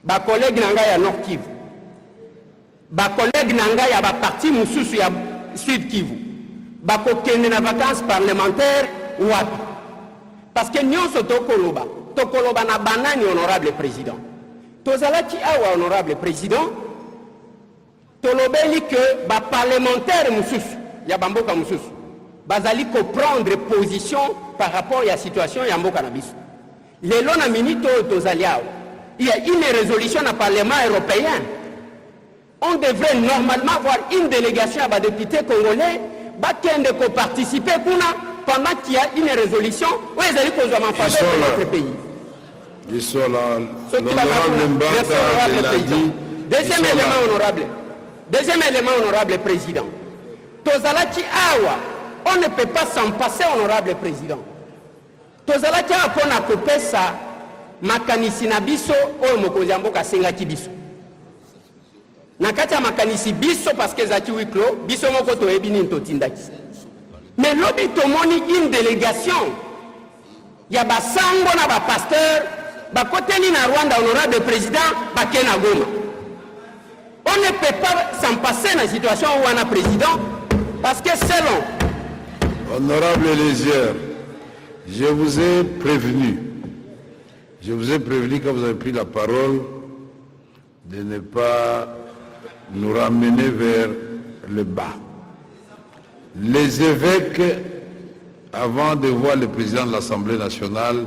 ba collègue nanga ya Nord Kivu, ba collègue nanga ya ba parti mususu ya Sud Kivu, ba kokende na vacances parlementaires wapi? Parce que nyonso tokoloba na banani honorable président. Tozalaki awa honorable président, tolobeli que ba parlementaire mususu ya bamboka mususu bazali ko prendre position par rapport à la situation ya mboka na biso. Lelo na minute tozali awa, il y a une résolution au Parlement européen. On devrait normalement avoir une délégation à députés congolais qui participer pendant qu'il y a une résolution où ils allaient causer en faveur de notre pays. Ils sont là. L'honorable Mbaka dit. Deuxième élément, honorable président. Tozalaki awa, on ne peut pas s'en passer, honorable président. Tozalaki awa pona kopesa makanisi na biso oyo mokonzi ya mboka asengaki biso. Na kati ya makanisi biso parce que zaki wiklo biso moko toyebi nini totindaki. Mais lobi tomoni une délégation ya basango na ba pasteur bakoteli na Rwanda honorable président bakena Goma. On ne peut pas s'en passer dans la situation où on a président parce que selon Honorable Elézière, je vous ai prévenu. Je vous ai prévenu quand vous avez pris la parole de ne pas nous ramener vers le bas. Les évêques, avant de voir le président de l'Assemblée nationale,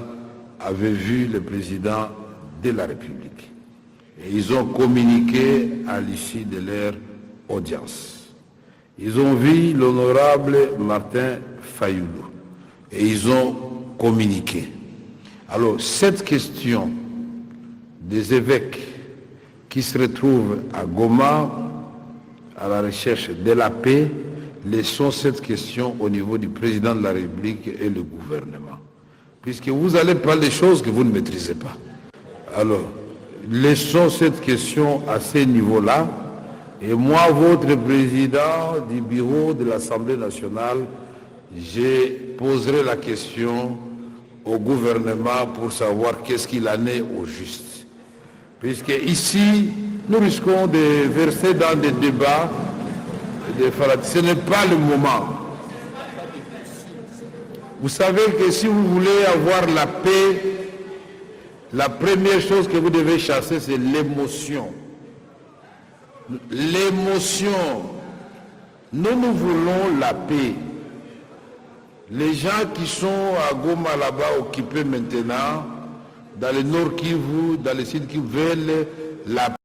avaient vu le président de la République. Et ils ont communiqué à l'issue de leur audience. Ils ont vu l'honorable Martin Fayoulou et ils ont communiqué. Alors, cette question des évêques qui se retrouvent à Goma à la recherche de la paix, laissons cette question au niveau du président de la République et le gouvernement. Puisque vous allez parler des choses que vous ne maîtrisez pas. Alors, laissons cette question à ce niveau-là. Et moi, votre président du bureau de l'Assemblée nationale, je poserai la question au gouvernement pour savoir qu'est-ce qu'il en est au juste. Puisque ici, nous risquons de verser dans des débats, ce n'est pas le moment. Vous savez que si vous voulez avoir la paix, la première chose que vous devez chasser, c'est l'émotion. L'émotion. Nous voulons la paix. Les gens qui sont à Goma là-bas occupés maintenant, dans le Nord Kivu, dans les sites qui veulent la paix,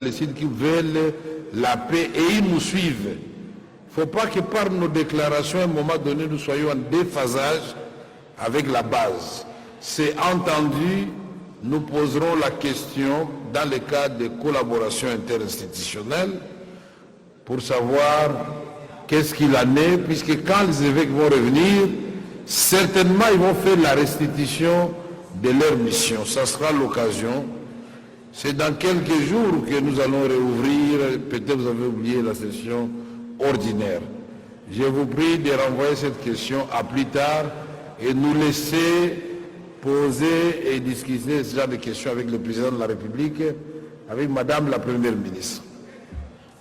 les sites qui veulent la paix, et ils nous suivent. Il ne faut pas que par nos déclarations, à un moment donné, nous soyons en déphasage avec la base. C'est entendu, nous poserons la question dans le cadre de collaboration interinstitutionnelle pour savoir qu'est-ce qu'il en est, puisque quand les évêques vont revenir, certainement ils vont faire la restitution de leur mission. Ça sera l'occasion. C'est dans quelques jours que nous allons réouvrir, peut-être vous avez oublié la session ordinaire. Je vous prie de renvoyer cette question à plus tard et nous laisser poser et discuter ce genre de questions avec le président de la République, avec Madame la Première ministre.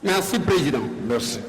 Merci, Président. Merci.